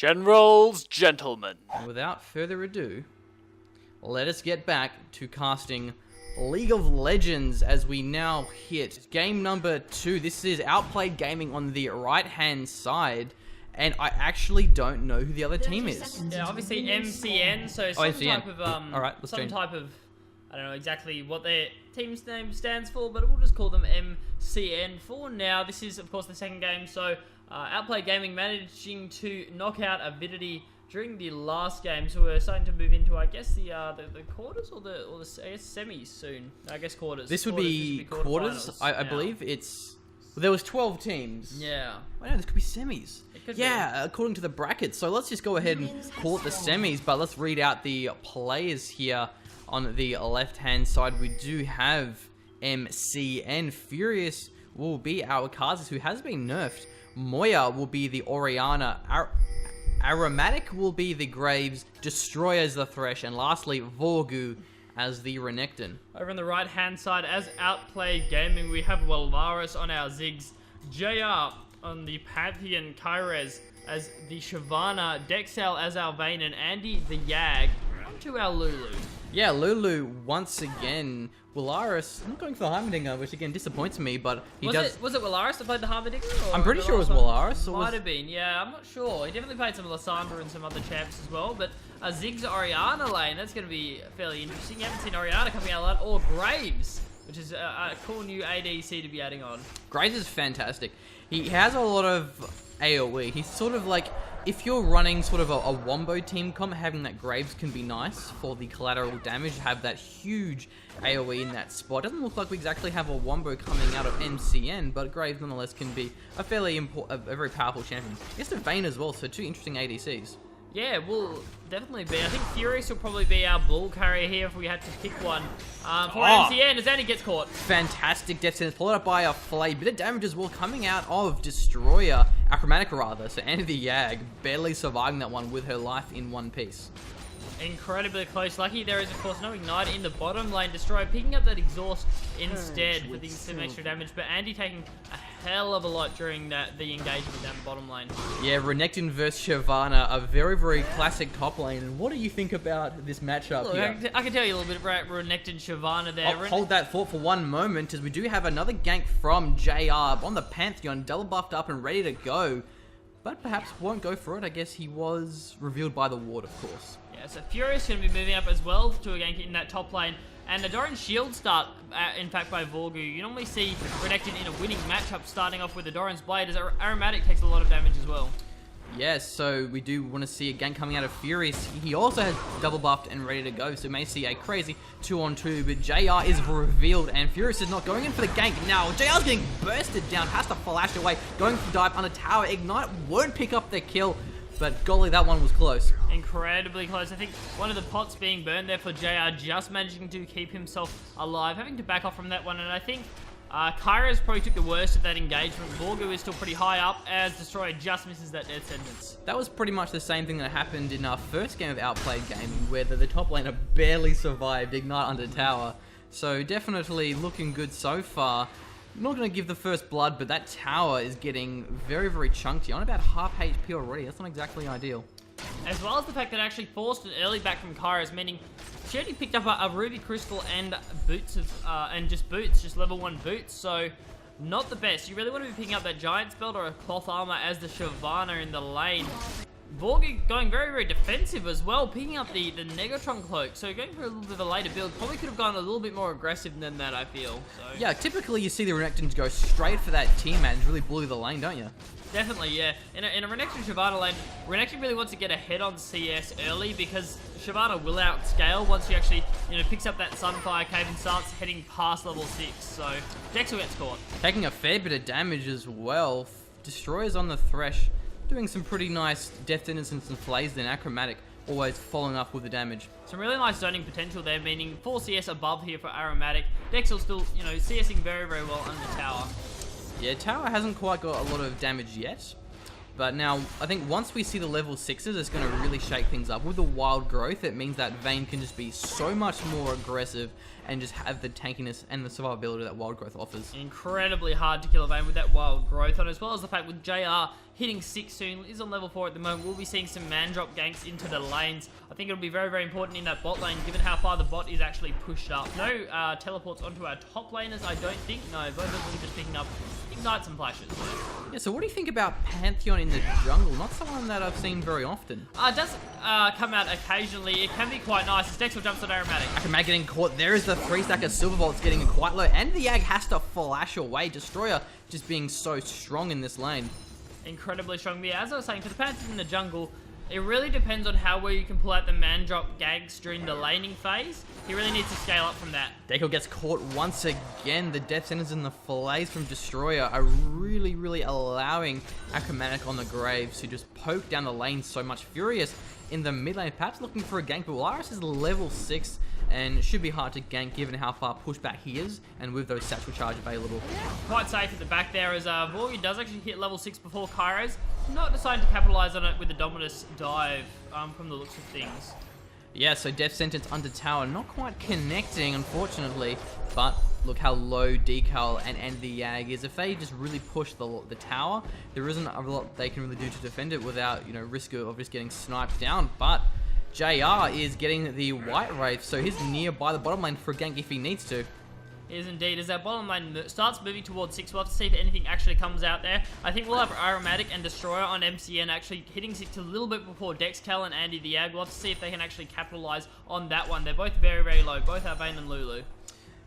Generals, gentlemen. And without further ado, let us get back to casting League of Legends as we now hit game number 2. This is Outplayed Gaming on the right-hand side, and I actually don't know who the other team is. Yeah, obviously MCN, so some MCN. type of Alright, let's change. type of, I don't know exactly what their team's name stands for, but we'll just call them MCN for now. This is of course the second game, so Outplayed Gaming managing to knock out Avidity during the last game, so we're starting to move into, I guess, the quarters or the I guess semis soon. I guess quarters. This would be quarters. I believe it's. Well, there was 12 teams. Yeah. Wait, no, this could be semis. It could yeah, according to the brackets. So let's just go ahead and call it the semis, but let's read out the players here. On the left-hand side, we do have MCN. Furious will be our Kazis, who has been nerfed. Moya will be the Oriana. Aromatic will be the Graves. Destroyer as the Thresh. And lastly, Vorgu as the Renekton. Over on the right-hand side, as Outplayed Gaming, we have Walvaris on our Ziggs, JR on the Pantheon, Kyrez as the Shyvana, Dexel as our Vayne, and Andy the Yag onto our Lulu. Yeah, Lulu once again. Willaris, I'm going for the Heimerdinger, which again disappoints me, but Was it Willaris that played the Heimerdinger? I'm pretty sure it was Willaris. Might have been, yeah, I'm not sure. He definitely played some Lysandra and some other champs as well, but a Ziggs Oriana lane, that's going to be fairly interesting. You haven't seen Oriana coming out a lot, or Graves, which is a cool new ADC to be adding on. Graves is fantastic. He has a lot of AoE. He's sort of like, if you're running sort of a wombo team comp, having that Graves can be nice for the collateral damage, have that huge AoE in that spot. Doesn't look like we exactly have a wombo coming out of MCN, but Graves nonetheless can be a fairly important, a very powerful champion. I guess the Vayne as well, so two interesting ADCs. Yeah, will definitely be. I think Furious will probably be our bull carrier here if we had to pick one. For MCN, as Andy gets caught. Fantastic death sentence, followed up by a flay. Bit of damage as well coming out of Destroyer, Achromatic rather. So Andy the Yag barely surviving that one with her life in one piece. Incredibly close. Lucky there is, of course, no Ignite in the bottom lane. Destroyer picking up that exhaust instead for some extra damage. But Andy taking a hell of a lot during the engagement down the bottom lane. Yeah, Renekton versus Shyvana, a very, very classic top lane. And what do you think about this matchup? Look, here? I can tell you a little bit about Renekton Shyvana there. Hold that thought for one moment, as we do have another gank from JR on the Pantheon, double buffed up and ready to go. But perhaps won't go for it. I guess he was revealed by the ward, of course. Yeah, so Furious going to be moving up as well to a gank in that top lane. And the Doran Shield start, in fact, by Vorgu. You normally see Renekton in a winning matchup starting off with the Doran's Blade, as Aromatic takes a lot of damage as well. Yes, so we do want to see a gank coming out of Furious. He also has double buffed and ready to go, so we may see a crazy 2-on-2, but JR is revealed, and Furious is not going in for the gank. Now, JR's getting bursted down, has to flash away, going for dive on a tower. Ignite won't pick up the kill, but golly, that one was close. Incredibly close. I think one of the pots being burned there for JR, just managing to keep himself alive, having to back off from that one, and I think Kyrez probably took the worst of that engagement. Vorgu is still pretty high up, as Destroyer just misses that death sentence. That was pretty much the same thing that happened in our first game of Outplayed Gaming, where the top laner barely survived Ignite under tower. So definitely looking good so far. Not going to give the first blood, but that tower is getting very, very chunky. On about half HP already. That's not exactly ideal. As well as the fact that it actually forced an early back from Kyrez, meaning she only picked up a Ruby Crystal and boots of, just level 1 boots, so not the best. You really want to be picking up that Giant's Belt or a Cloth Armor as the Shyvana in the lane. Vorgu going very, very defensive as well, picking up the Negatron Cloak, so going for a little bit of a later build. Probably could have gone a little bit more aggressive than that, I feel. So. Yeah, typically you see the Renektons go straight for that T-Man and really bully the lane, don't you? Definitely, yeah. In a Renekton Shyvana lane, Renekton really wants to get ahead on CS early, because Shyvana will outscale once she actually, picks up that Sunfire Cave and starts heading past level 6. So Dexel gets caught. Taking a fair bit of damage as well. Destroyers on the Thresh, doing some pretty nice death sentences and some flays, then Achromatic always following up with the damage. Some really nice zoning potential there, meaning 4 CS above here for Aromatic. Dexel still, CSing very, very well on the tower. Yeah, tower hasn't quite got a lot of damage yet. But now, I think once we see the level 6s, it's going to really shake things up. With the wild growth, it means that Vayne can just be so much more aggressive and just have the tankiness and the survivability that wild growth offers. Incredibly hard to kill a Vayne with that wild growth on, as well as the fact with JR hitting 6 soon, is on level 4 at the moment. We'll be seeing some man drop ganks into the lanes. I think it'll be very, very important in that bot lane, given how far the bot is actually pushed up. No teleports onto our top laners, I don't think. No, both of them just picking up ignites and flashes. Yeah, so what do you think about Pantheon in the jungle? Not someone that I've seen very often. It does come out occasionally. It can be quite nice. His Dexel jumps on Aromatic. Akamatic getting caught. There is the 3-stack of Silver Bolts getting quite low. And the Yag has to flash away. Destroyer just being so strong in this lane. Incredibly strong. But yeah, as I was saying, for the Pantheon in the jungle, it really depends on how well you can pull out the man drop gags during the laning phase. He really needs to scale up from that. Deco gets caught once again. The death sentence and the fillets from Destroyer are really, really allowing Akamatic on the Graves to just poke down the lane so much. Furious in the mid lane, perhaps looking for a gank, but Laris is level 6 and it should be hard to gank given how far pushed back he is and with those satchel charge available. Quite safe at the back there as Vorgi does actually hit level 6 before Kairos. Not deciding to capitalize on it with the Dominus dive from the looks of things. Yeah, so Death Sentence under tower, not quite connecting, unfortunately, but look how low Decal and the Yag is. If they just really push the tower, there isn't a lot they can really do to defend it without, you know, risk of just getting sniped down, but JR is getting the White Wraith, so he's nearby the bottom lane for a gank if he needs to. Is indeed. As our bottom lane starts moving towards 6, we'll have to see if anything actually comes out there. I think we'll have Aromatic and Destroyer on MCN actually hitting 6 a little bit before Dexcal and Andy the Yag. We'll have to see if they can actually capitalize on that one. They're both very, very low, both Vayne and Lulu.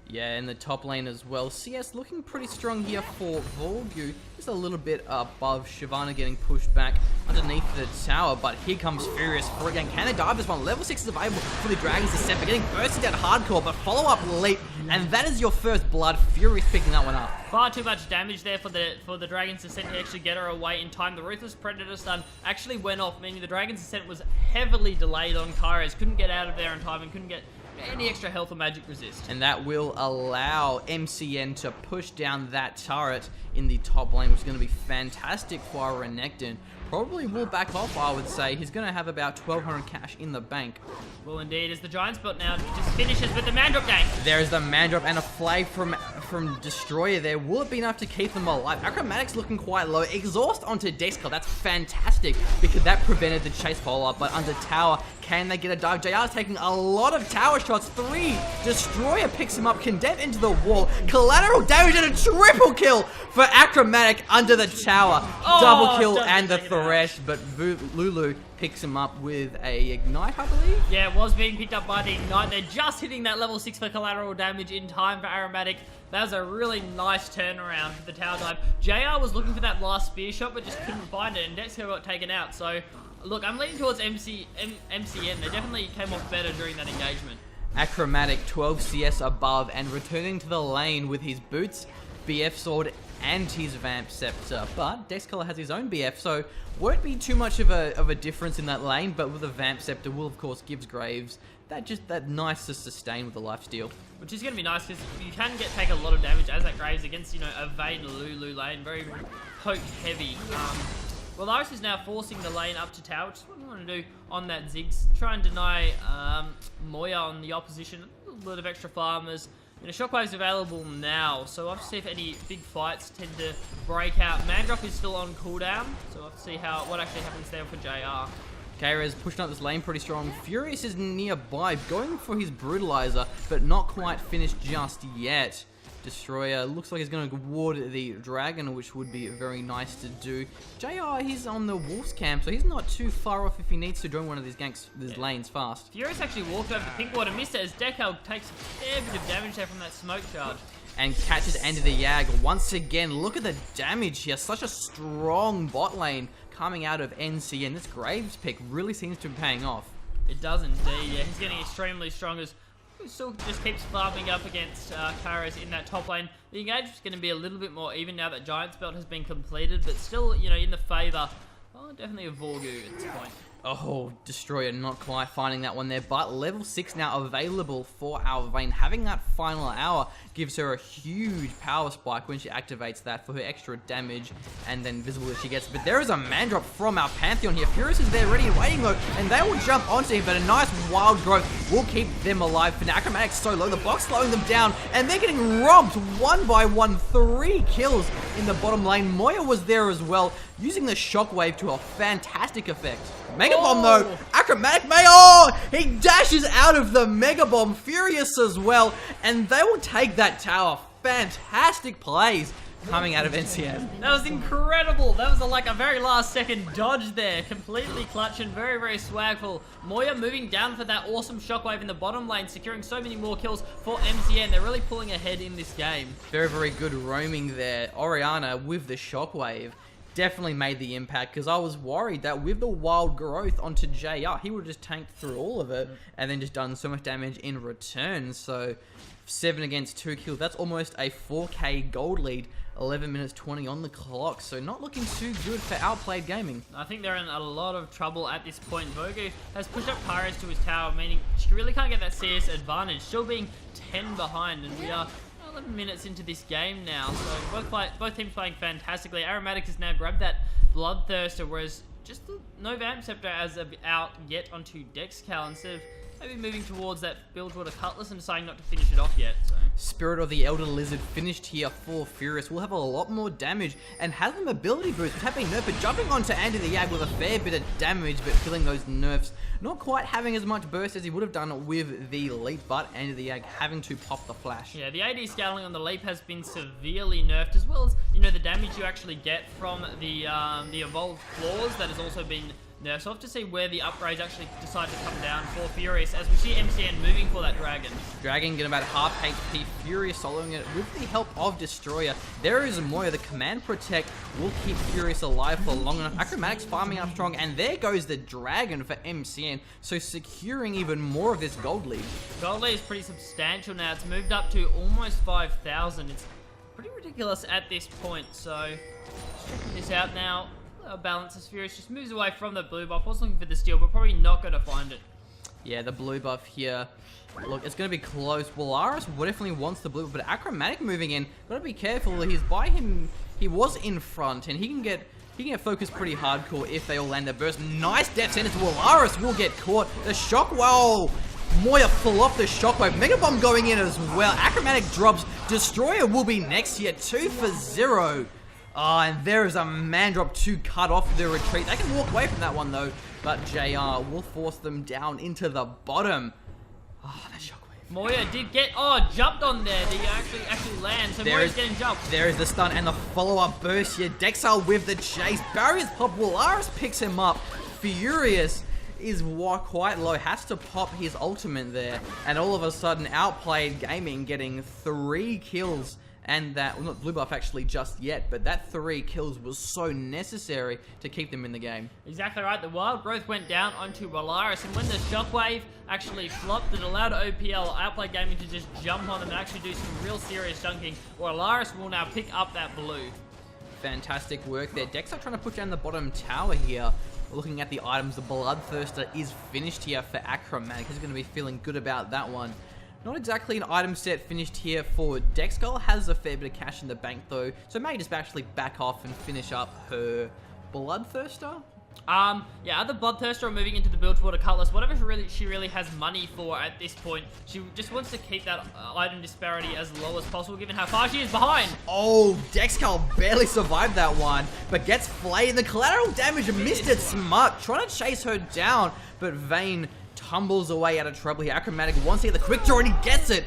Yeah, in the top lane as well. CS looking pretty strong here for Volgu. Just a little bit above. Shyvana getting pushed back underneath the tower, but here comes Furious for again. Can they dive this one? Level 6 is available for the Dragons December. Getting bursted down hardcore, but follow-up leap, and that is your first blood. Furious picking that one up. Far too much damage there for the Dragon's Descent to actually get her away in time. The Ruthless Predator stun actually went off, meaning the Dragon's Descent was heavily delayed on Kairos. Couldn't get out of there in time and couldn't get any extra health or magic resist. And that will allow MCN to push down that turret in the top lane, which is going to be fantastic for our Renekton. Probably will back off, I would say. He's going to have about 1,200 cash in the bank. Well, indeed, as the Giants belt now just finishes with the man drop gank. There is the man drop and a flag from Destroyer there. Will it be enough to keep them alive? Acrobatic's looking quite low. Exhaust onto Dexcal. That's fantastic because that prevented the chase follow-up. But under tower, can they get a dive? JR's taking a lot of tower shots. 3. Destroyer picks him up. Condemned into the wall. Collateral damage and a triple kill for Acrobatic under the tower. Double kill and the Thresh. But Lulu picks him up with a Ignite, I believe? Yeah, it was being picked up by the Ignite. They're just hitting that level 6 for collateral damage in time for Aromatic. That was a really nice turnaround for the tower dive. JR was looking for that last spear shot, but just couldn't find it, and Dexco got taken out. So, look, I'm leaning towards MCN. They definitely came off better during that engagement. Acrobatic 12 CS above and returning to the lane with his boots, BF sword, and his Vamp Scepter. But Dexcolor has his own BF, so won't be too much of a difference in that lane, but with a Vamp Scepter will, of course, gives Graves that nice to sustain with the lifesteal. Which is going to be nice because you can take a lot of damage as that Graves against, you know, a Vayne Lulu lane. Very poke heavy. Well, Laris is now forcing the lane up to tower, which is what I want to do on that Ziggs. Try and deny Moya on the opposition. A little bit of extra farmers. You know, Shockwave's available now, so we'll have to see if any big fights tend to break out. Mandrop is still on cooldown, so we'll have to see what actually happens there for JR. Kaira's pushing up this lane pretty strong. Furious is nearby, going for his Brutalizer, but not quite finished just yet. Destroyer looks like he's going to ward the dragon, which would be very nice to do. JR, he's on the Wolf's camp, so he's not too far off if he needs to join one of these ganks, these lanes fast. Furious actually walked over to Pinkwater, missed it as Decal takes a fair bit of damage there from that smoke charge. And catches End of the Yag once again. Look at the damage here. Such a strong bot lane coming out of NC, and this Graves pick really seems to be paying off. It does indeed, yeah. He's getting extremely strong as he still just keeps farming up against Kairos in that top lane. The engagement's going to be a little bit more even now that Giant's Belt has been completed, but still, you know, in the favour, well, definitely a Vorgu at this point. Oh, Destroyer not quite finding that one there, but level 6 now available for our Vayne. Having that final hour gives her a huge power spike when she activates that for her extra damage and then visible as she gets. But there is a man drop from our Pantheon here. Furious is there ready and waiting though, and they will jump onto him, but a nice wild growth will keep them alive. For now, Acrobatic's so low, the box slowing them down, and they're getting robbed one by one. 3 kills in the bottom lane. Moya was there as well, using the shockwave to a fantastic effect. Mega Bomb though, Acrobatic may, he dashes out of the Mega Bomb, Furious as well, and they will take that tower. Fantastic plays coming out of NCN. That was incredible. That was like a very last second dodge there. Completely clutch and very, very swagful. Moya moving down for that awesome shockwave in the bottom lane, securing so many more kills for MCN. They're really pulling ahead in this game. Very, very good roaming there. Orianna with the shockwave definitely made the impact, because I was worried that with the wild growth onto JR, he would have just tanked through all of it and then just done so much damage in return. So 7 against 2 kills, that's almost a 4k gold lead. 11 minutes 20 on the clock, so not looking too good for Outplayed Gaming. I think they're in a lot of trouble at this point. Vogu has pushed up Kairos to his tower, meaning she really can't get that CS advantage, still being 10 behind, and we are 11 minutes into this game now, so both teams playing fantastically. Aromatic has now grabbed that Bloodthirster, whereas just no Vamp Scepter as out yet onto Dexcal, instead of maybe moving towards that Bilgewater Cutlass and deciding not to finish it off yet. So. Spirit of the Elder Lizard finished here for Furious. Will have a lot more damage and has an ability boost, which have been nerfed, but jumping onto Andy the Yag with a fair bit of damage, but killing those nerfs. Not quite having as much burst as he would have done with the Leap, but Andy the Yag having to pop the flash. Yeah, the AD scaling on the Leap has been severely nerfed, as well as, you know, the damage you actually get from the evolved claws that has also been nerfed. So we'll have to see where the upgrades actually decide to come down for Furious, as we see MCN moving for that Dragon. Dragon getting about half HP, Furious soloing it with the help of Destroyer. There is Moya, the Command Protect will keep Furious alive for long enough. Acrobatics farming up strong, and there goes the Dragon for MCN, so securing even more of this gold lead. Gold lead is pretty substantial now. It's moved up to almost 5,000. It's pretty ridiculous at this point, so checking this out now. Balance as Furious just moves away from the blue buff. Was looking for the steal, but probably not going to find it. Yeah, the blue buff here. Look, it's going to be close. Walaris definitely wants the blue, but Acromatic moving in. Got to be careful. He's by him. He was in front, and he can get focused pretty hardcore if they all land their burst. Nice death sentence. Walaris will get caught. The shock. Whoa. Moya full off the shockwave. Mega Bomb going in as well. Acromatic drops. Destroyer will be next here. 2 for 0. And there is a man drop to cut off the retreat. They can walk away from that one though, but JR will force them down into the bottom. That shockwave. Moya did get, jumped on there. Did he actually land? So Moya's getting jumped. There is the stun and the follow-up burst here. Dexal with the chase. Barriers pop. Walaris picks him up. Furious is quite low. Has to pop his ultimate there. And all of a sudden, Outplayed Gaming getting 3 kills. And that, well, not blue buff actually just yet, but that 3 kills was so necessary to keep them in the game. Exactly right. The wild growth went down onto Walaris, and when the shockwave actually flopped, it allowed OPL, Outplayed Gaming, to just jump on them and actually do some real serious dunking. Walaris will now pick up that blue. Fantastic work there. Dexter trying to put down the bottom tower here. Looking at the items, the Bloodthirster is finished here for Acromatic. He's going to be feeling good about that one. Not exactly an item set finished here for Dexcal. Has a fair bit of cash in the bank though, so may just actually back off and finish up her Bloodthirster. Yeah, other Bloodthirster are moving into the Bilgewater Cutlass. Whatever she really has money for at this point, she just wants to keep that item disparity as low as possible, given how far she is behind. Oh, Dexcal barely survived that one, but gets flayed. The collateral damage missed it smart, trying to chase her down, but Vayne tumbles away out of trouble here. Acromatic wants to get the quick draw, and he gets it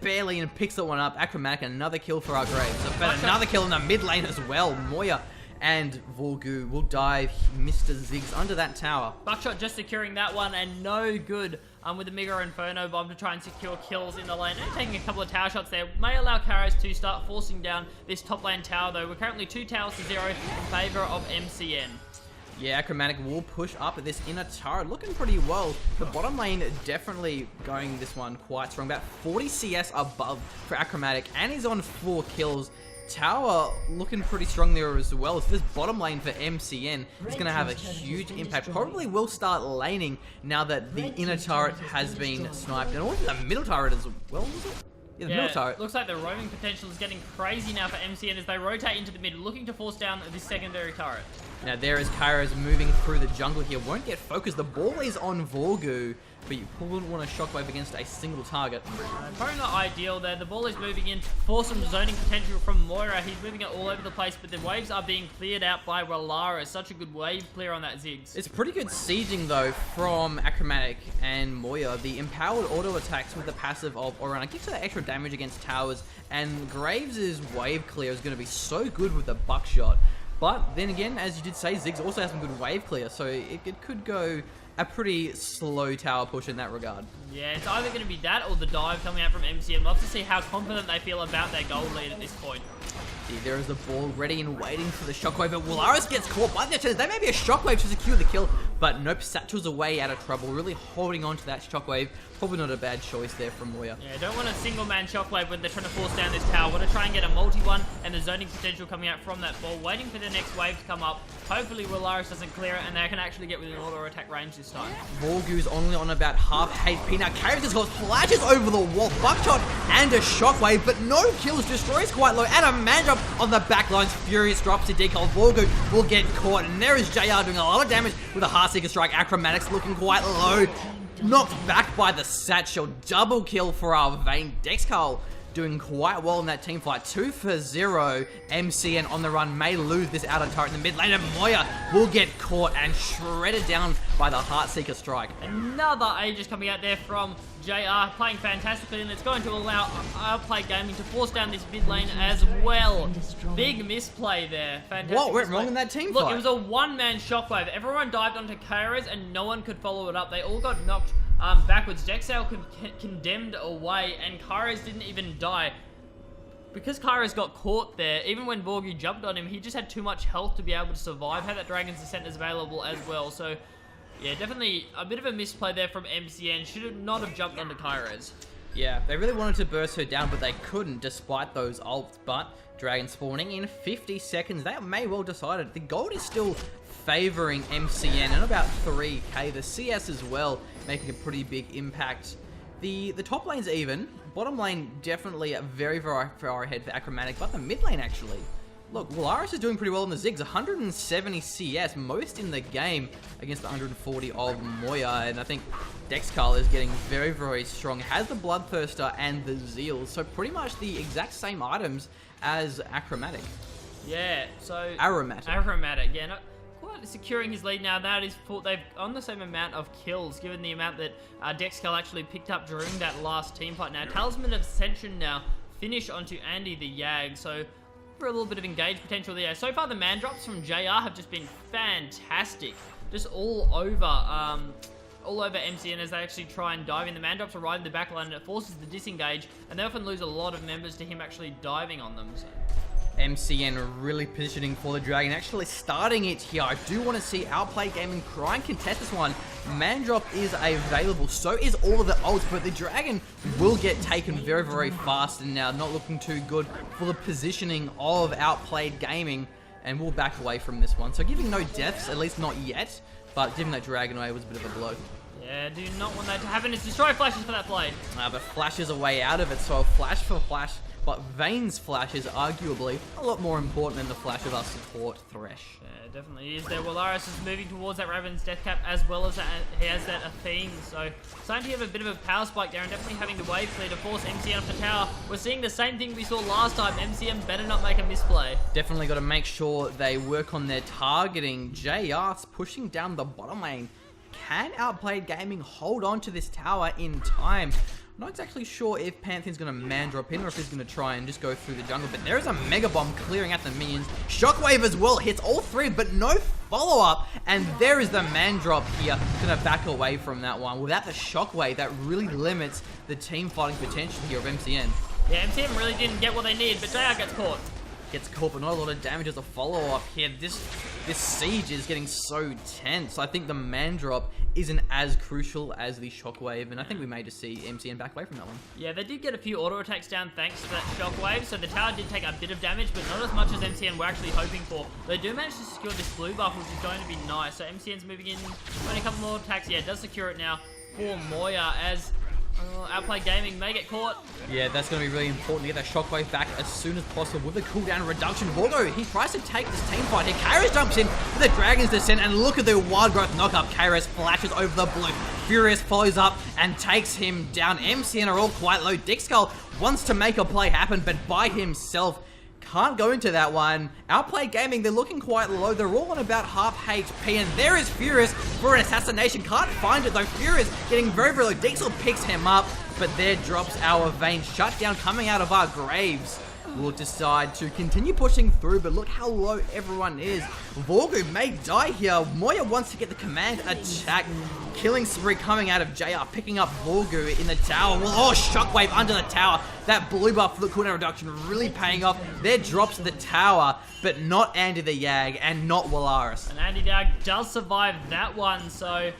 barely and picks that one up. Acromatic, another kill for our Graves. But another kill in the mid lane as well. Moya and Vorgu will dive Mr. Ziggs under that tower. Buckshot just securing that one, and no good with the Mega Inferno Bomb to try and secure kills in the lane. And taking a couple of tower shots there may allow Kairos to start forcing down this top lane tower though. We're currently 2 towers to 0 in favor of MCN. Yeah, Acromatic will push up at this inner turret, looking pretty well. The bottom lane definitely going this one quite strong. About 40 CS above for Acromatic, and he's on 4 kills. tower looking pretty strong there as well. So this bottom lane for MCN is going to have a huge impact. Probably will start laning now that the inner turret has been sniped. And also the middle turret as well, was it? Yeah, the middle turret. Looks like the roaming potential is getting crazy now for MCN as they rotate into the mid, looking to force down this secondary turret. Now there is Kairos moving through the jungle here. Won't get focused. The ball is on Vorgu, but you wouldn't want to shockwave against a single target. Probably not ideal there. The ball is moving in for some zoning potential from Moira. He's moving it all over the place, but the waves are being cleared out by Walara. Such a good wave clear on that Ziggs. It's pretty good sieging though from Achromatic and Moya. The empowered auto attacks with the passive of Oriana gives her extra damage against towers, and Graves' wave clear is going to be so good with the buckshot. But then again, as you did say, Ziggs also has some good wave clear, so it could go a pretty slow tower push in that regard. Yeah, it's either going to be that or the dive coming out from MCM. Love to see how confident they feel about their gold lead at this point. There is the ball ready and waiting for the shockwave, but Wolaris gets caught by the chance. There may be a shockwave to secure the kill, but nope, Satchel's away out of trouble, really holding on to that shockwave. Probably not a bad choice there from Moya. Yeah, don't want a single man shockwave when they're trying to force down this tower. Want to try and get a multi-one and the zoning potential coming out from that ball, waiting for the next wave to come up. Hopefully Wolaris doesn't clear it and they can actually get within auto attack range this time. Vorgu's only on about half HP. Now Kairos has got flashes over the wall, buckshot and a shockwave, but no kills. Destroys quite low, and a man drop on the back lines. Furious drops to decal. Vorgu will get caught, and there is JR doing a lot of damage with a Heartseeker strike. Achromatics looking quite low. Knocked back by the Satchel. Double kill for our Vayne. Dexcal doing quite well in that team fight. 2 for 0. MCN on the run may lose this outer turret in the mid lane, and Moya will get caught and shredded down by the Heartseeker strike. Another Aegis coming out there from JR, playing fantastically, and it's going to allow Outplayed Gaming to force down this mid lane as well. Big misplay there. Fantastic. What went wrong in that team fight? Look, it was a one-man shockwave. Everyone dived onto Kairos and no one could follow it up. They all got knocked backwards. Dexal condemned away, and Kairos didn't even die. Because Kairos got caught there, even when Vorgu jumped on him, he just had too much health to be able to survive. Had that Dragon's Descent available as well, so yeah, definitely a bit of a misplay there from MCN. Should not have jumped onto Kairos. Yeah, they really wanted to burst her down, but they couldn't despite those ults. But Dragon spawning in 50 seconds, that may well decide it. The gold is still favoring MCN and about 3k. The CS as well making a pretty big impact. The top lane's even. Bottom lane definitely very, very far ahead for Achromatic, but the mid lane actually. Look, Wolaris is doing pretty well in the Ziggs. 170 CS, most in the game against the 140 of Moya. And I think Dexcal is getting very, very strong. Has the Bloodthirster and the Zeal. So pretty much the exact same items as Achromatic. Yeah, so Aromatic, yeah. Not quite securing his lead now. That is they've on the same amount of kills, given the amount that Dexcal actually picked up during that last team fight. Now, Talisman of Ascension now finish onto Andy the Yag. So for a little bit of engage potential there. So far, the man drops from JR have just been fantastic. Just all over MCN as they actually try and dive in. The man drops are right in the back line, and it forces the disengage, and they often lose a lot of members to him actually diving on them. So MCN really positioning for the Dragon, actually starting it here. I do want to see Outplayed Gaming try and contest this one. Mandrop is available, so is all of the ults, but the Dragon will get taken very, very fast, and now not looking too good for the positioning of Outplayed Gaming, and we'll back away from this one. So giving no deaths, at least not yet, but giving that Dragon away was a bit of a blow. Yeah, do not want that to happen. It's destroy flashes for that play. But Flash is a way out of it, so a flash for Flash. But Vayne's flash is arguably a lot more important than the flash of our support Thresh. Yeah, definitely is there. Wolaris is moving towards that Raven's death cap as well as he has that Athene. So starting to have a bit of a power spike there and definitely having the wave clear to force MCM off the tower. We're seeing the same thing we saw last time. MCM better not make a misplay. Definitely got to make sure they work on their targeting. JR's pushing down the bottom lane. Can Outplayed Gaming hold on to this tower in time? I'm not exactly sure if Pantheon's going to man drop in or if he's going to try and just go through the jungle, but there is a Mega Bomb clearing out the minions. Shockwave as well hits all three, but no follow-up, and there is the man drop here. Going to back away from that one. Without the Shockwave, that really limits the team fighting potential here of MCN. Yeah, MCN really didn't get what they needed, but JR gets caught. Gets caught, but not a lot of damage as a follow-up here. This this siege is getting so tense. I think the man drop isn't as crucial as the shockwave, and I think we may just see MCN back away from that one. Yeah, they did get a few auto attacks down thanks to that shockwave, so the tower did take a bit of damage, but not as much as MCN were actually hoping for. They do manage to secure this blue buff, which is going to be nice. So MCN's moving in, only a couple more attacks. Yeah, it does secure it now for Moya as Outplayed Gaming may get caught. Yeah, that's going to be really important to get that shockwave back as soon as possible with the cooldown reduction. Vorgo, he tries to take this team fight here. Kairos jumps in with the Dragon's Descent, and look at the Wild Growth knockup. Kairos flashes over the blue. Furious follows up and takes him down. MCN are all quite low. Dixkull wants to make a play happen, but by himself can't go into that one. Outplayed Gaming, they're looking quite low. They're all on about half HP, and there is Furious for an assassination. Can't find it though. Furious getting very, very low. Dixel picks him up, but there drops our Vayne. Shutdown coming out of our graves. We'll decide to continue pushing through, but look how low everyone is. Vorgu may die here. Moya wants to get the command attack. Killing spree coming out of JR, picking up Vorgu in the tower. Well, oh, shockwave under the tower. That blue buff for the cooldown reduction really paying off. There drops the tower, but not Andy the Yag and not Willaris. And Andy the Yag does survive that one, so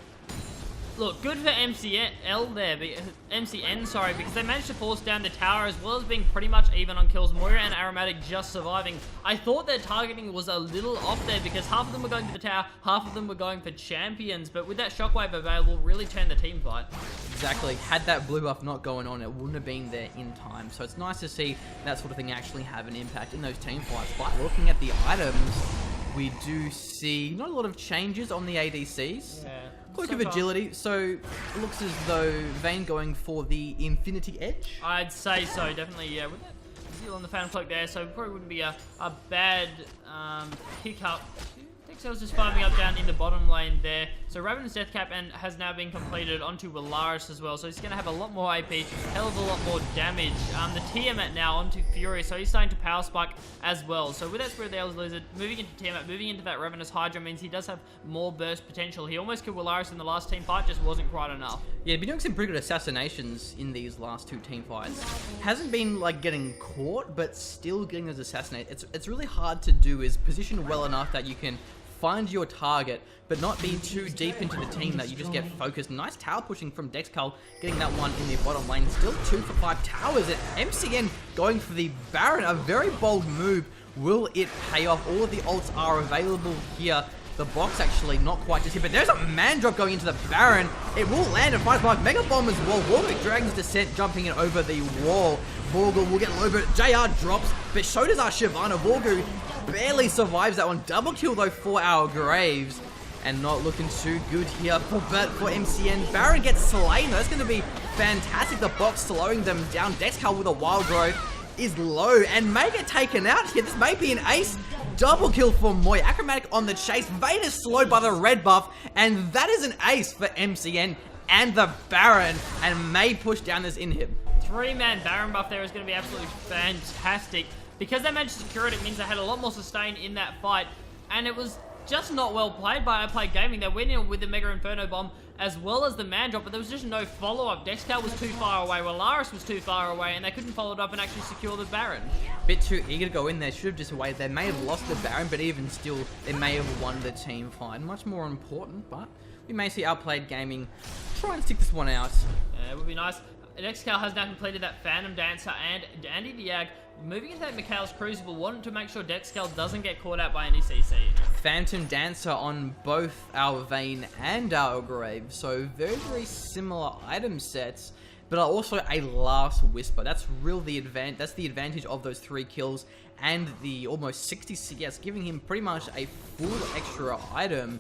look, good for MCN there, because they managed to force down the tower as well as being pretty much even on kills. Moira and Aromatic just surviving. I thought their targeting was a little off there because half of them were going to the tower, half of them were going for champions, but with that shockwave available, really turned the team fight. Exactly. Had that blue buff not going on, it wouldn't have been there in time. So it's nice to see that sort of thing actually have an impact in those team fights. But looking at the items, we do see not a lot of changes on the ADCs. Yeah. Cloak of Agility, so it looks as though Vayne going for the Infinity Edge. I'd say so, definitely, yeah. With that Zeal on the Phantom Cloak there, so probably wouldn't be a bad pick-up. Dixel's just farming up down in the bottom lane there. So Raven's Death Cap and has now been completed onto Willaris as well. So he's going to have a lot more AP, hell of a lot more damage. The Tiamat now onto Fury, so he's starting to Power Spike as well. So with that Spirit of the Elders Lizard, moving into Tiamat, moving into that Ravenous Hydra means he does have more burst potential. He almost killed Willaris in the last team fight, just wasn't quite enough. Yeah, been doing some pretty good assassinations in these last two team fights. Hasn't been like getting caught, but still getting those assassinated. It's really hard to do, is position well enough that you can find your target, but not be too deep into the team that you just get focused. Nice tower pushing from Dexkull, getting that one in the bottom lane. Still 2 for 5 towers. And MCN going for the Baron, a very bold move. Will it pay off? All of the ults are available here. The box actually not quite just here, but there's a man drop going into the Baron. It will land and fight by Mega Bomb as well. Vorgo Dragon's Descent jumping in over the wall. Vorgo will get low, but JR drops, but so does our Shyvana. Vorgo barely survives that one. Double kill though for our Graves. And not looking too good here for MCN. Baron gets slain. That's going to be fantastic. The box slowing them down. Dexkull with a Wild Growth is low and may get taken out here. This may be an ace. Double kill for Moy. Acrobatic on the chase. Vayne is slowed by the red buff. And that is an ace for MCN and the Baron. And may push down this inhib. 3-man Baron buff there is going to be absolutely fantastic. Because they managed to secure it, it means they had a lot more sustain in that fight. And it was just not well played by Outplayed Gaming. They went in with the Mega Inferno Bomb as well as the man drop, but there was just no follow-up. Dexkull was too far away, Willaris was too far away, and they couldn't follow it up and actually secure the Baron. Bit too eager to go in there, should have just waited. They may have lost the Baron, but even still, they may have won the team fight. Much more important, but we may see Outplayed Gaming try and stick this one out. Yeah, it would be nice. Dexkull has now completed that Phantom Dancer, and Andy the Yag moving into that Mikhail's Crucible, wanted to make sure Dexkull doesn't get caught out by any CC. Phantom Dancer on both our Vayne and our Grave, so very, very similar item sets, but also a Last Whisper. That's the advantage of those 3 kills and the almost 60 CS, giving him pretty much a full extra item.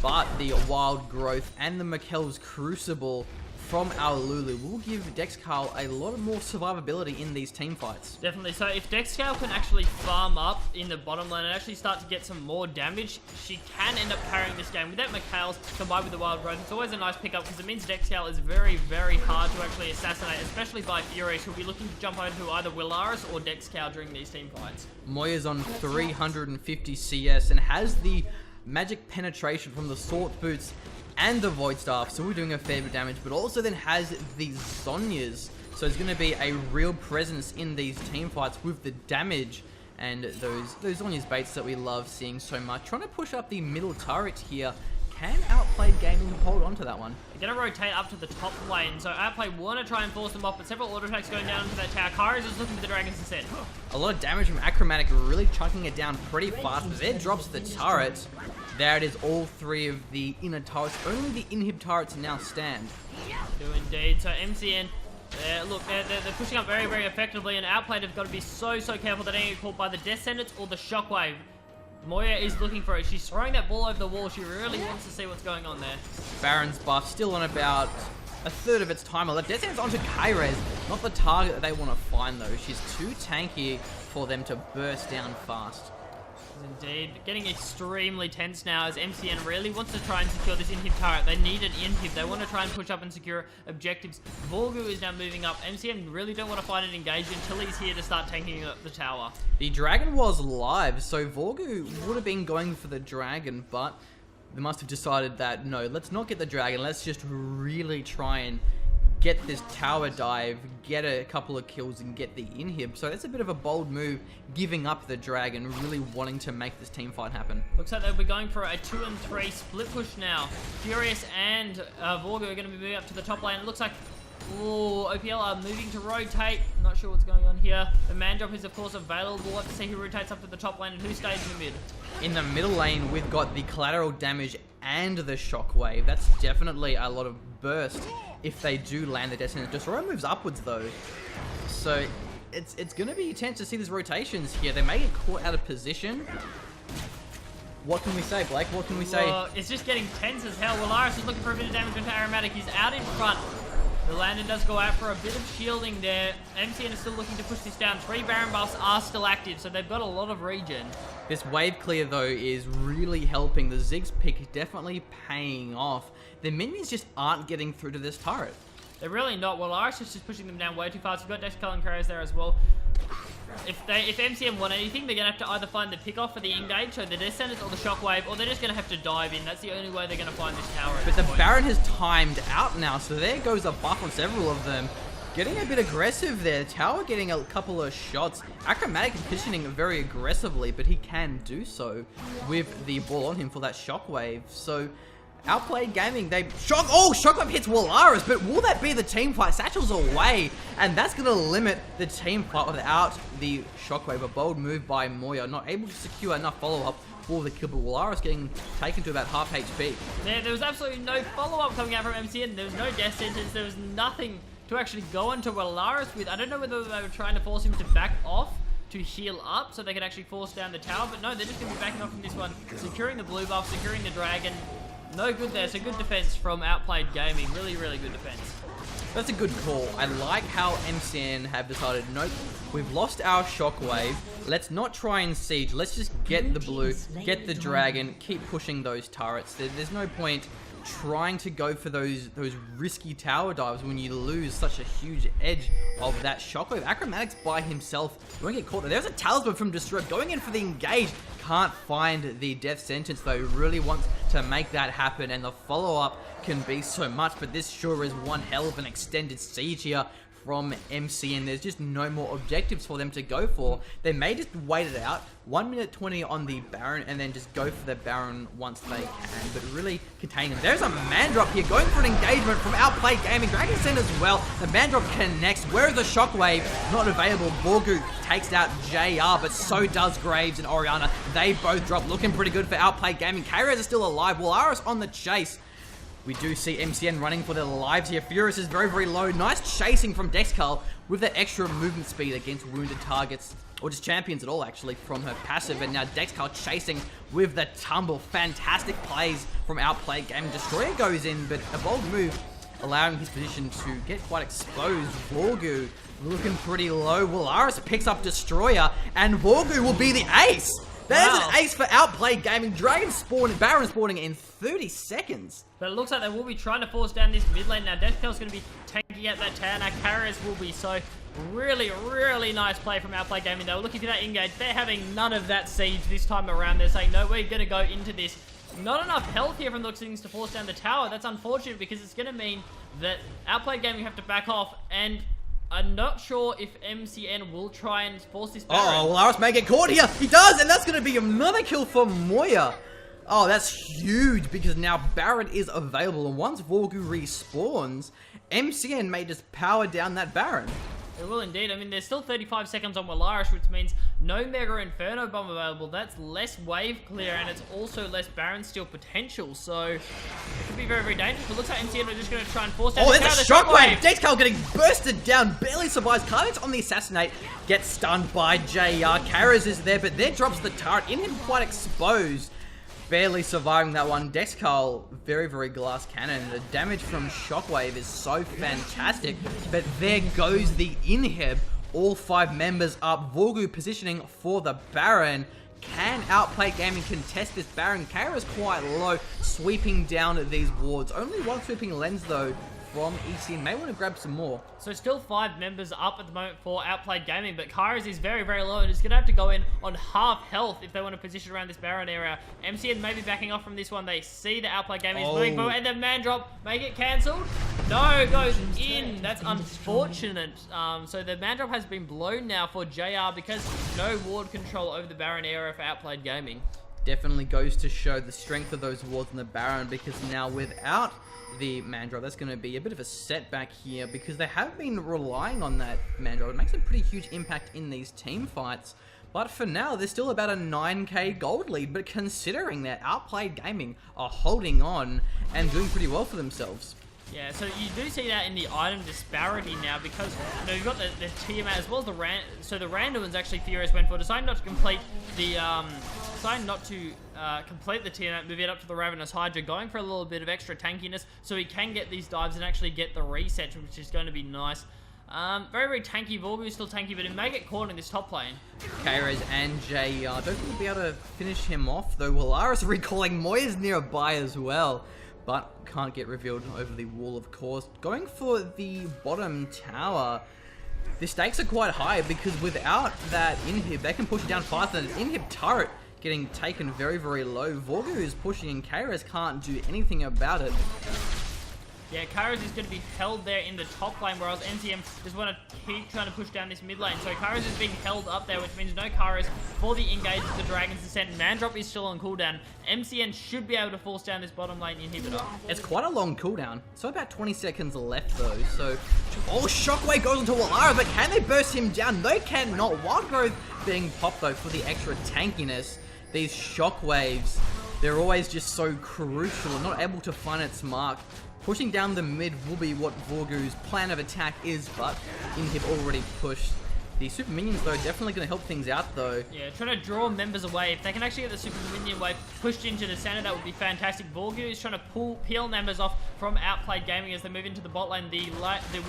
But the Wild Growth and the Mikhail's Crucible from our Lulu will give Dexkull a lot more survivability in these team fights. Definitely. So if Dexkull can actually farm up in the bottom lane and actually start to get some more damage, she can end up carrying this game. With that Mikhail's combined with the Wild Growth, it's always a nice pickup because it means Dexkull is very, very hard to actually assassinate, especially by Furious, who'll be looking to jump over to either Willaris or Dexkull during these team fights. Moya's on 350 CS and has the magic penetration from the Sword Boots and the Void Staff, so we're doing a fair bit of damage, but also then has the Zhonya's, so it's going to be a real presence in these team fights with the damage and those on his baits that we love seeing so much. Trying to push up the middle turret here. Can Outplayed Gaming hold on to that one? They're going to rotate up to the top lane, so Outplayed want to try and force them off, but several auto attacks going down into that tower. Kara is just looking for the dragons instead. A lot of damage from Achromatic, really chunking it down pretty fast, but there drops the turret. There it is, all three of the inner turrets. Only the inhib turrets now stand. Do indeed. So MCN, look, they're pushing up very, very effectively, and Outplayed have got to be so careful they don't get caught by the Death Sentence or the Shockwave. Moya is looking for it. She's throwing that ball over the wall. She really wants to see what's going on there. Baron's buff still on about a third of its time left. Death Sentence onto Kairez. Not the target that they want to find, though. She's too tanky for them to burst down fast. Indeed. Getting extremely tense now as MCN really wants to try and secure this inhib turret. They need an inhib. They want to try and push up and secure objectives. Vorgu is now moving up. MCN really don't want to find an engage until he's here to start tanking up the tower. The dragon was live, so Vorgu would have been going for the dragon, but they must have decided that, no, let's not get the dragon. Let's just really try and get this tower dive, get a couple of kills, and get the inhib. So that's a bit of a bold move, giving up the dragon, really wanting to make this team fight happen. Looks like they'll be going for a 2 and 3 split push now. Furious and Vorgu are going to be moving up to the top lane. It looks like OPL are moving to rotate. Not sure what's going on here. The man drop is of course available. We'll have to see who rotates up to the top lane and who stays in the mid. In the middle lane, we've got the collateral damage and the shockwave. That's definitely a lot of burst if they do land the Destiny. Destroyer moves upwards though, so it's going to be tense to see these rotations here. They may get caught out of position. What can we say, Blake? What can we say? Well, it's just getting tense as hell. Willaris is looking for a bit of damage into Aromatic. He's out in front. The Landon does go out for a bit of shielding there. MCN is still looking to push this down. 3 Baron buffs are still active, so they've got a lot of regen. This wave clear, though, is really helping. The Ziggs pick definitely paying off. The minions just aren't getting through to this turret. They're really not. Willaris is just pushing them down way too fast. We've got Dexcal and Karras there as well. If MCM want anything, they're going to have to either find the pick off for the engage, so the Descendants or the Shockwave, or they're just going to have to dive in. That's the only way they're going to find this tower. But the Baron has timed out now, so there goes a buff on several of them. Getting a bit aggressive there. The tower getting a couple of shots. Achromatic is positioning very aggressively, but he can do so with the ball on him for that Shockwave. So Outplayed Gaming, they Shockwave hits Willaris, but will that be the team fight? Satchel's away, and that's going to limit the team fight without the Shockwave. A bold move by Moya, not able to secure enough follow-up for the kill, but Willaris getting taken to about half HP. There was absolutely no follow-up coming out from MCN. There was no death sentence. There was nothing to actually go into Willaris with. I don't know whether they were trying to force him to back off to heal up so they could actually force down the tower, but no, they're just going to be backing off from this one, securing the blue buff, securing the dragon. No good there, so good defense from Outplayed Gaming. Really, really good defense. That's a good call. I like how MCN have decided, nope, we've lost our Shockwave. Let's not try and siege. Let's just get the blue, get the dragon, keep pushing those turrets. There's no point trying to go for those risky tower dives when you lose such a huge edge of that Shockwave. Achromatic's by himself. Won't get caught. There's a talisman from Destroyer going in for the engage. Can't find the death sentence though. Really wants to make that happen, and the follow-up can be so much, but this sure is one hell of an extended siege here from MCN. There's just no more objectives for them to go for. They may just wait it out, 1 minute 20 on the Baron, and then just go for the Baron once they can, but really contain them. There's a man drop here, going for an engagement from Outplayed Gaming. Dragon Send as well. The man drop connects. Where is the Shockwave? Not available. Vorgu takes out JR, but so does Graves and Oriana. They both drop, looking pretty good for Outplayed Gaming. Karras is still alive. Willaris on the chase. We do see MCN running for their lives here. Furious is very, very low. Nice chasing from Dexcal with the extra movement speed against wounded targets, or just champions at all, actually, from her passive. And now Dexcal chasing with the tumble. Fantastic plays from Outplayed Gaming. Destroyer goes in, but a bold move, allowing his position to get quite exposed. Vorgu looking pretty low. Willaris picks up Destroyer, and Vorgu will be the ace. There's an ace for Outplayed Gaming. Dragon spawning, Baron spawning in 30 seconds. But it looks like they will be trying to force down this mid lane. Now, Deathcal's going to be tanking out that tower. Now, Karras will be. So, really, really nice play from Outplayed Gaming. They were looking for that engage. They're having none of that siege this time around. They're saying, no, we're going to go into this. Not enough health here from the looks of things to force down the tower. That's unfortunate because it's going to mean that Outplayed Gaming have to back off, and I'm not sure if MCN will try and force this Baron. Oh, well, Aris may get caught here. He does, and that's going to be another kill for Moya. Oh, that's huge because now Baron is available, and once Vorgu respawns, MCN may just power down that Baron. It will indeed. I mean, there's still 35 seconds on Walarish, which means no Mega Inferno Bomb available. That's less wave clear, and it's also less Baron Steal potential, so it could be very, very dangerous. But looks like MCN are just going to try and force down Oh, the there's a shockwave! Dexcal getting bursted down, barely survives. Carnage on the Assassinate, gets stunned by JR. Kairos is there, but then drops the turret. In him quite exposed. Barely surviving that one. Dexcal, very, very glass cannon. The damage from Shockwave is so fantastic. But there goes the inhib. All 5 members up. Vorgu positioning for the Baron. Can Outplayed Gaming contest this Baron? Kara is quite low, sweeping down these wards. Only one sweeping lens, though, from EC. May want to grab some more. So still 5 members up at the moment for Outplayed Gaming, but Kairos is very, very low and is going to have to go in on half health if they want to position around this Baron area. MCN may be backing off from this one. They see the Outplayed Gaming is moving forward, and the man drop may get cancelled. No, it goes in. That's unfortunate. So the man drop has been blown now for JR because no ward control over the Baron area for Outplayed Gaming. Definitely goes to show the strength of those wards in the Baron, because now without the Mandrel, that's going to be a bit of a setback here, because they have been relying on that Mandrel. It makes a pretty huge impact in these team fights, but for now there's still about a 9k gold lead. But considering that, Outplayed Gaming are holding on and doing pretty well for themselves. Yeah, so you do see that in the item disparity now, because you know, you've got the Tiamat as well as the random ones. Actually, Furious went for deciding not to complete the complete the Tiamat, move it up to the Ravenous Hydra, going for a little bit of extra tankiness so he can get these dives and actually get the reset, which is going to be nice. Very, very tanky. Vorgu is still tanky, but it may get caught in this top lane. Kairos and JR don't think we'll be able to finish him off, though. Walaris recalling Moya's nearby as well, but can't get revealed over the wall, of course. Going for the bottom tower. The stakes are quite high, because without that inhib, they can push it down faster. And inhib turret getting taken very, very low. Vorgu is pushing, and Kairos can't do anything about it. Yeah, Kairos is going to be held there in the top lane, whereas NCM just want to keep trying to push down this mid lane. So Kairos is being held up there, which means no Kairos for the engage of the Dragon's Descent. Mandrop is still on cooldown. MCN should be able to force down this bottom lane inhibitor. It's quite a long cooldown, so about 20 seconds left though. So, oh, Shockwave goes into Walara, but can they burst him down? They cannot. Wild Growth being popped though for the extra tankiness. These Shockwaves, they're always just so crucial, not able to find its mark. Pushing down the mid will be what Vorgu's plan of attack is, but Inhib already pushed. The super minions, though, definitely going to help things out, though. Yeah, trying to draw members away. If they can actually get the super minion wave pushed into the center, that would be fantastic. Vorgu is trying to peel members off from Outplayed Gaming as they move into the bot lane. The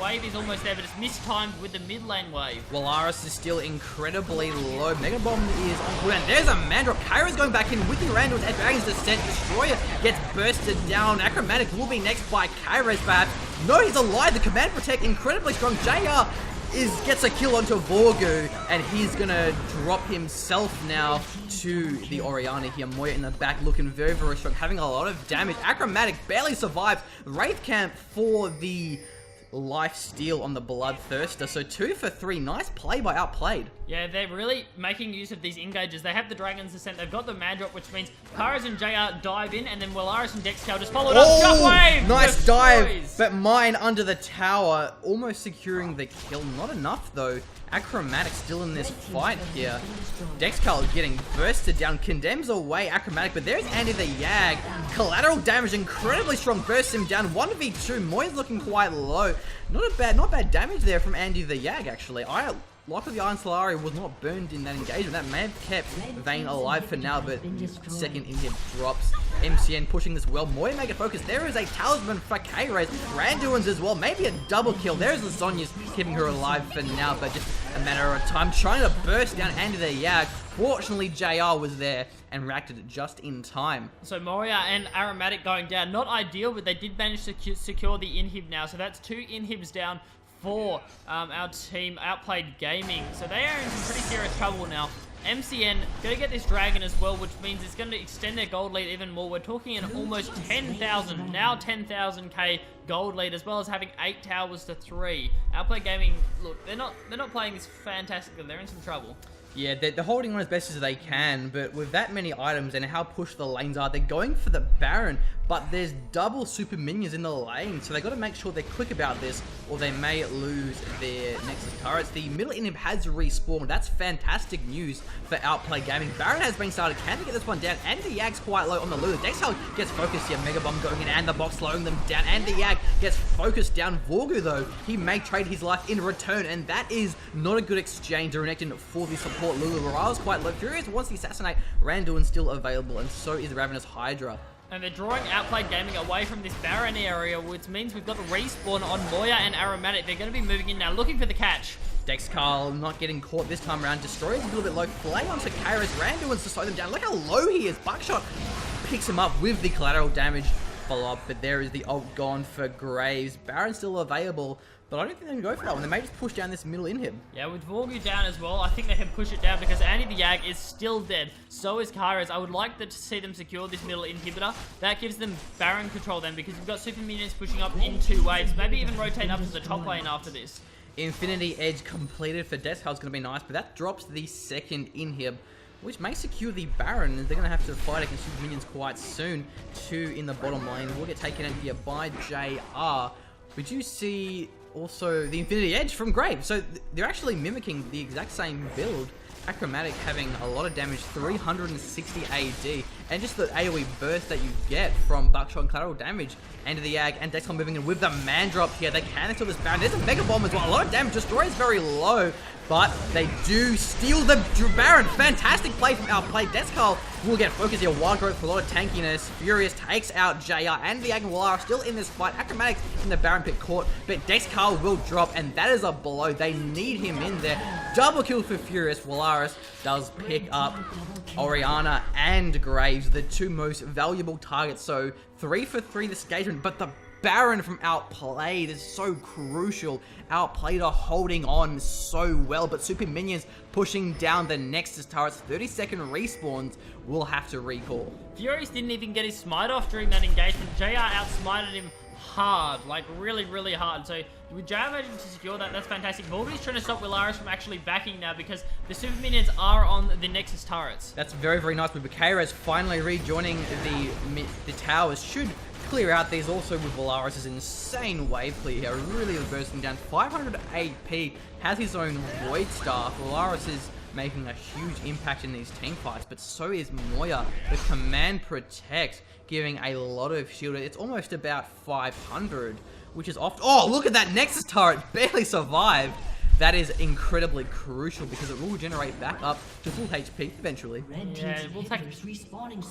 wave is almost there, but it's mistimed with the mid lane wave. Walaris is still incredibly low. Mega Bomb is on cooldown. There's a Mandrop. Kairo's going back in with the Randall's at Dragon's Descent. Destroyer gets bursted down. Acromatic will be next by Kairos, perhaps. No, he's alive. The Command Protect incredibly strong. JR gets a kill onto Vorgu, and he's gonna drop himself now to the Orianna here. Moya in the back looking very, very strong, having a lot of damage. Acromatic barely survives. Wraith Camp for the life steal on the Bloodthirster. So 2 for 3. Nice play by Outplayed. Yeah, they're really making use of these engages. They have the Dragon's Descent. They've got the Mad Drop, which means Kairos and JR dive in, and then Walaris and Dexcal just followed up. Shockwave! Nice dive, but mine under the tower, almost securing the kill. Not enough, though. Acromatic still in this fight here. Dexcal getting bursted down, condemns away Acromatic, but there's Andy the Yag. Collateral damage, incredibly strong, bursts him down. 1v2, Moy's looking quite low. Not bad damage there from Andy the Yag, actually. Lock of the Iron Solari was not burned in that engagement. That may have kept Vayne alive for now, but second inhib drops. MCN pushing this well. Moya make it focus. There is a talisman for K-Rays. Randuin's as well. Maybe a double kill. There's the Sonya's keeping her alive for now, but just a matter of time. Trying to burst down Andy the Yag. Fortunately, JR was there and reacted just in time. So Moria and Aromatic going down. Not ideal, but they did manage to secure the inhib now. So that's 2 inhibs down for our team, Outplayed Gaming. So they are in some pretty serious trouble now. MCN going to get this dragon as well, which means it's going to extend their gold lead even more. We're talking an almost 10,000, now 10,000k gold lead, as well as having 8 towers to 3. Outplay Gaming, look, they're not playing this fantastically. They're in some trouble. Yeah, they're holding on as best as they can, but with that many items and how pushed the lanes are, they're going for the Baron, but there's double super minions in the lane, so they got to make sure they're quick about this, or they may lose their Nexus turrets. The middle inhib has respawned. That's fantastic news for Outplay Gaming. Baron has been started. Can they get this one down? And the Yag's quite low on the Lulu. Dexhal gets focused here. Mega Bomb going in, and the box slowing them down, and the Yag gets focused down. Vorgu, though, he may trade his life in return, and that is not a good exchange or connection for the support. Lulu Morale's quite low. Furious wants the assassinate. Randuin's still available, and so is Ravenous Hydra. And they're drawing Outplayed Gaming away from this Baron area, which means we've got a respawn on Moya and Aromatic. They're going to be moving in now, looking for the catch. Dexcarl not getting caught this time around. Destroys a little bit low. Play onto Kairos. Randuin's to slow them down. Look how low he is. Buckshot picks him up with the collateral damage follow-up, but there is the ult gone for Graves. Baron's still available, but I don't think they can go for that one. They may just push down this middle inhib. Yeah, with Vorgu down as well, I think they can push it down because Andy the Yag is still dead. So is Kairos. I would like to see them secure this middle inhibitor. That gives them Baron control then, because you've got super minions pushing up in 2 waves. Maybe even rotate up to the top lane after this. Infinity Edge completed for Deathhouse is going to be nice, but that drops the second inhib, which may secure the Baron. They're going to have to fight against super minions quite soon. 2 in the bottom lane will get taken out here by JR. We do see also the Infinity Edge from Graves. So they're actually mimicking the exact same build. Achromatic having a lot of damage, 360 AD, and just the AoE burst that you get from Buckshot and collateral damage. Into the Yag, and Dexcom moving in with the man drop here. They can steal this Baron. There's a Mega Bomb as well. A lot of damage. Destroy is very low, but they do steal the Baron. Fantastic play from Outplayed. Dexcom will get focused here. Wild Growth for a lot of tankiness. Furious takes out JR, and the Yag and Walara are still in this fight. Achromatics in the Baron pit caught, but Dexcom will drop, and that is a blow. They need him in there. Double kill for Furious. Walaris does pick up Oriana and Graves, the 2 most valuable targets. So 3 for 3 this engagement, but the Baron from Outplayed is so crucial. Outplayed are holding on so well, but super minions pushing down the Nexus turrets. 30-second respawns will have to recall. Furious didn't even get his smite off during that engagement. JR outsmited him hard, like really hard. So with JR managing to secure that, that's fantastic. Volby's trying to stop Willaris from actually backing now because the super minions are on the Nexus turrets. That's very nice. With Bakairas finally rejoining the towers, should clear out these. Also with Willaris' insane wave clear here, really bursting down. 500 AP, has his own Void Staff. Willaris is making a huge impact in these team fights, but so is Moya. The Command Protect giving a lot of shield. It's almost about 500, which is off. Oh, look at that Nexus turret, barely survived. That is incredibly crucial because it will generate back up to full HP eventually. Yeah, it will take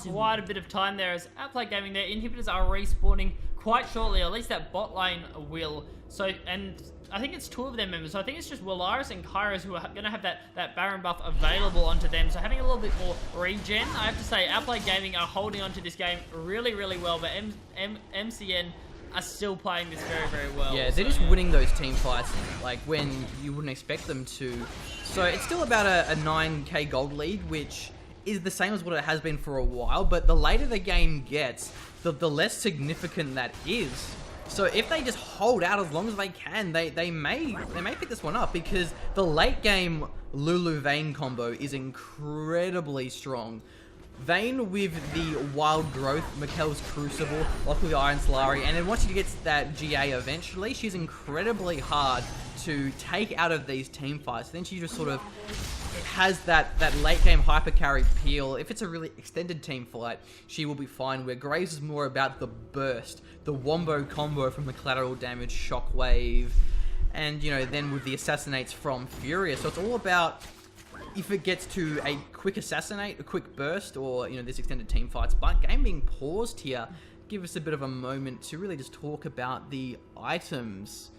quite a bit of time there as Outplay Gaming, their inhibitors are respawning quite shortly, at least that bot lane will. So, and I think it's 2 of their members, so I think it's just Willaris and Kairos who are going to have that Baron buff available onto them, so having a little bit more regen. I have to say, Outplay Gaming are holding onto this game really well, but MCN are still playing this very well. Yeah, they're just winning those team fights like when you wouldn't expect them to. So it's still about a 9k gold lead, which is the same as what it has been for a while, but the later the game gets, the less significant that is. So if they just hold out as long as they can, they may pick this one up, because the late game Lulu Vayne combo is incredibly strong. Vayne with the Wild Growth, Mikkel's Crucible, luckily Iron Solari, and then once she gets that GA eventually, she's incredibly hard to take out of these team fights. Then she just sort of has that late game hyper carry peel. If it's a really extended team fight, she will be fine, where Graves is more about the burst, the wombo combo from the collateral damage, shockwave, and you know, then with the assassinates from Furious. So it's all about if it gets to a quick assassinate, a quick burst, or you know, this extended team fights. But game being paused here, give us a bit of a moment to really just talk about the items.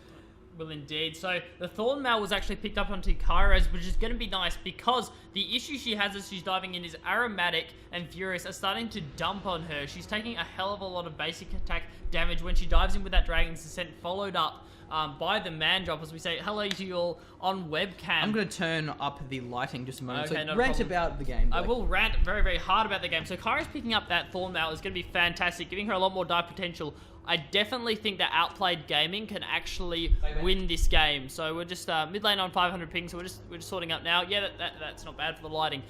Well, indeed. So the Thorn Mail was actually picked up onto Kairos, which is going to be nice because the issue she has as she's diving in is Aromatic and Furious are starting to dump on her. She's taking a hell of a lot of basic attack damage when she dives in with that Dragon's Descent, followed up by the man drop as we say hello to you all on webcam. I'm going to turn up the lighting just a moment. Okay, So not a rant problem. about the game. I Blake. will rant very, very hard about the game. So Kyra's picking up that Thorn Mail is going to be fantastic, giving her a lot more dive potential. I definitely think that Outplayed Gaming can actually win this game. So we're just mid lane on 500 ping, so we're just sorting up now. Yeah, that's not bad for the lighting.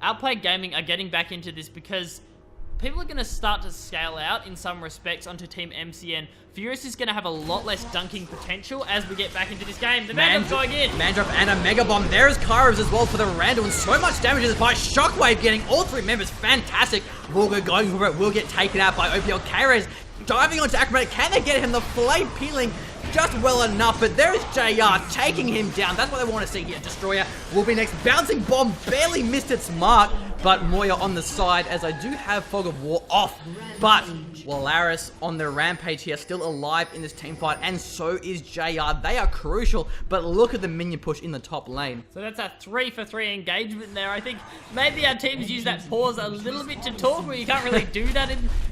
Outplayed Gaming are getting back into this because people are going to start to scale out in some respects onto Team MCN. Furious is going to have a lot less dunking potential as we get back into this game. The man going in. Man drop and a Mega Bomb. There's Kairos as well for the Randall, and so much damage in this fight. Shockwave getting all three members. Fantastic. Vulgar going for it. Will get taken out by OPL. Kairos diving onto Acrobatic. Can they get him? The Flame peeling just well enough, but there is JR taking him down. That's what they want to see here. Destroyer will be next. Bouncing Bomb barely missed its mark, but Moya on the side as I do have Fog of War off. But Walaris on the rampage here, still alive in this team fight, and so is JR. They are crucial, but look at the minion push in the top lane. So that's a 3-for-3 engagement there. I think maybe our teams use that pause a little bit to talk, where you can't really do that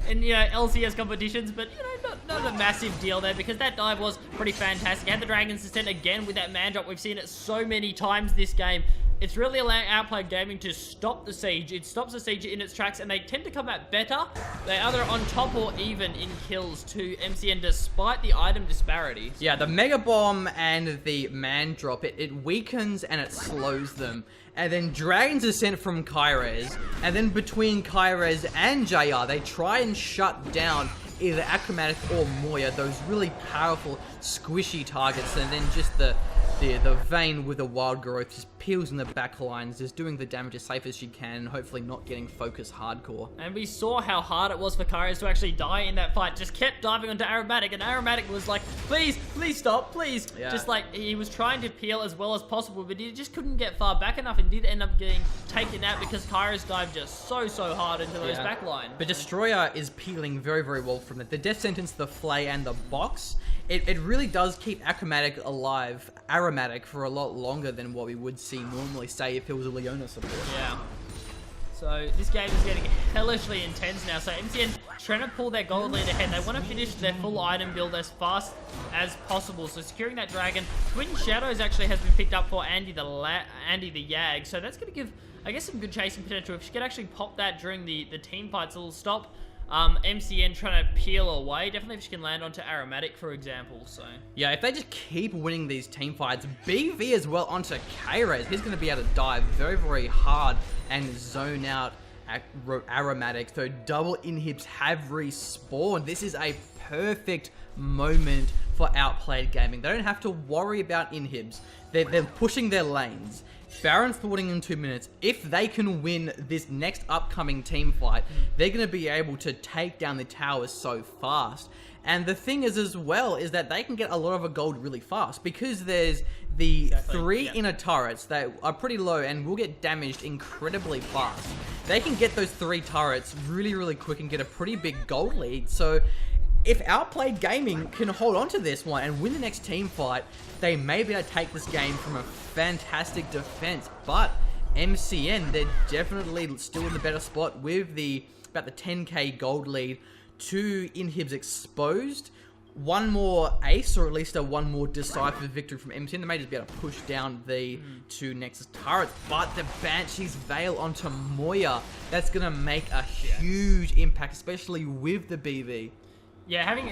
in you know, LCS competitions, but you know, not a massive deal there because that dive was pretty fantastic. Had the Dragon's Descent again with that man drop. We've seen it so many times this game. It's really allowing Outplayed Gaming to stop the siege. It stops the siege in its tracks, and they tend to come out better. They're either on top or even in kills to MCN, despite the item disparities. Yeah, the Mega Bomb and the Man Drop, it weakens and it slows them. And then Dragon's Ascent from Kyrez, and then between Kyrez and JR, they try and shut down either Achromatic or Moya, those really powerful, squishy targets, and then just the Vayne with the Wild Growth just peels in the back lines, just doing the damage as safe as she can, hopefully not getting focused hardcore. And we saw how hard it was for Kyrez to actually die in that fight. Just kept diving onto Aromatic, and Aromatic was like, please stop, please. Yeah. Just like, he was trying to peel as well as possible, but he just couldn't get far back enough and did end up getting taken out because Kyrez dived just so hard into those back lines. But Destroyer is peeling very, very well from it. The Death Sentence, the Flay, and the Box, it really does keep Achromatic alive, Aromatic, for a lot longer than what we would see normally, say, if it was a Leona support. Yeah. So this game is getting hellishly intense now. So MCN trying to pull their gold lead ahead. They want to finish their full item build as fast as possible. So securing that dragon. Twin Shadows actually has been picked up for Andy the Yag. So that's going to give, I guess, some good chasing potential. If she could actually pop that during the team fights, it'll stop MCN trying to peel away. Definitely if she can land onto Aromatic, for example. So yeah, if they just keep winning these team fights, BV as well onto K-Rez, he's going to be able to dive very, very hard and zone out Aromatic. So double inhibs have respawned. This is a perfect moment for Outplayed Gaming. They don't have to worry about inhibs. They're pushing their lanes. Baron's thwarting in 2 minutes. If they can win this next upcoming team fight, they're going to be able to take down the towers so fast. And the thing is as well is that they can get a lot of a gold really fast because there's the three inner turrets that are pretty low and will get damaged incredibly fast. They can get those 3 turrets really, really quick and get a pretty big gold lead. So if Outplayed Gaming can hold on to this one and win the next team fight, they may be able to take this game from a fantastic defense. But MCN, they're definitely still in the better spot with about the 10k gold lead. 2 inhibs exposed, 1 more ace, or at least one more decisive victory from MCN. They may just be able to push down the 2 Nexus turrets, but the Banshee's Veil onto Moya, that's going to make a huge impact, especially with the BV. yeah, having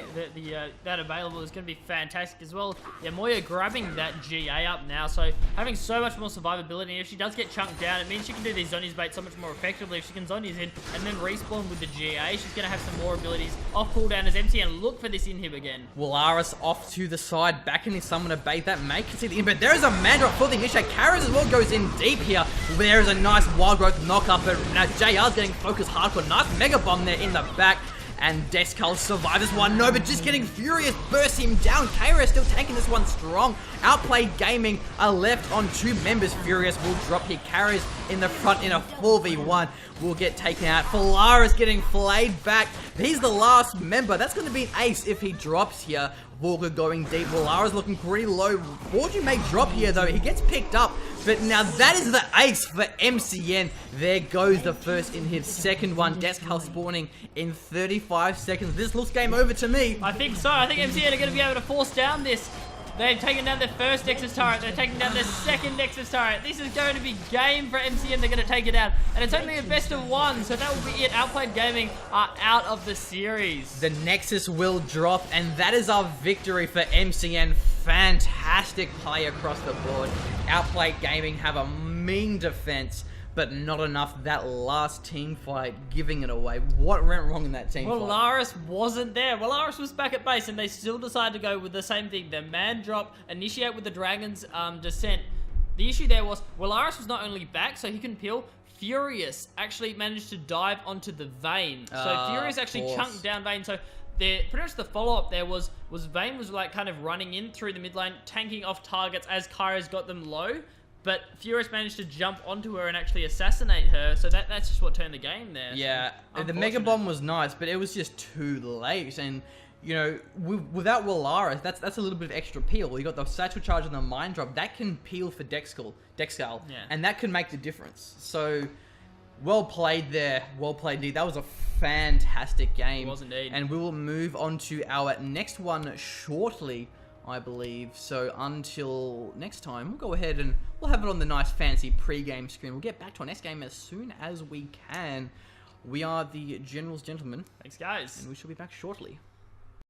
that available is going to be fantastic as well. Yeah, Moya grabbing that GA up now, so having so much more survivability. If she does get chunked down, it means she can do these Zhonya's bait so much more effectively. If she can Zhonya's in and then respawn with the GA, she's going to have some more abilities off cooldown as MCN look for this inhib again. Walaris off to the side, back in his summoner bait. That may concede the inhib. There is a man drop for the initiate. Kara's as well goes in deep here. There is a nice wild growth knock up, but now JR's getting focused hardcore. Nice mega bomb there in the back. And Descal survives this one. No, but just getting furious, bursts him down. Kaira still taking this one strong. Outplayed Gaming are left on 2 members. Furious will drop here. Kaira's in the front in a 4v1. Will get taken out. Falara's getting flayed back. He's the last member. That's going to be an ace if he drops here. Volga going deep. Walara's looking pretty low. Fortune may drop here though. He gets picked up. But now that is the ace for MCN. There goes the first in his second one. Descal spawning in 35 seconds. This looks game over to me. I think so. I think MCN are going to be able to force down this They've taken down their first Nexus turret. They're taking down their second Nexus turret. This is going to be game for MCN. They're going to take it out. And it's only a best of one, so that will be it. Outplayed Gaming are out of the series. The Nexus will drop, and that is our victory for MCN. Fantastic play across the board. Outplayed Gaming have a mean defense, but not enough. That last team fight, giving it away. What went wrong in that team fight? Willaris wasn't there. Willaris was back at base, and they still decided to go with the same thing. The man drop, initiate with the Dragon's descent. The issue there was Willaris was not only back, so he can peel. Furious actually managed to dive onto the Vayne. So Furious actually chunked down Vayne. So pretty much the follow-up there was Vayne was like kind of running in through the mid lane, tanking off targets as Kyra's got them low. But Furious managed to jump onto her and actually assassinate her, so that's just what turned the game there. Yeah, the Mega Bomb was nice, but it was just too late. And, you know, without Willaris, that's a little bit of extra peel. You got the Satchel Charge and the Mind Drop. That can peel for Dexcal, yeah. and that can make the difference. So, well played there. Well played, indeed. That was a fantastic game. It was indeed. And we will move on to our next one shortly, I believe. So until next time, we'll go ahead and we'll have it on the nice fancy pre-game screen. We'll get back to our next game as soon as we can. We are the General's Gentlemen. Thanks, guys. And we shall be back shortly.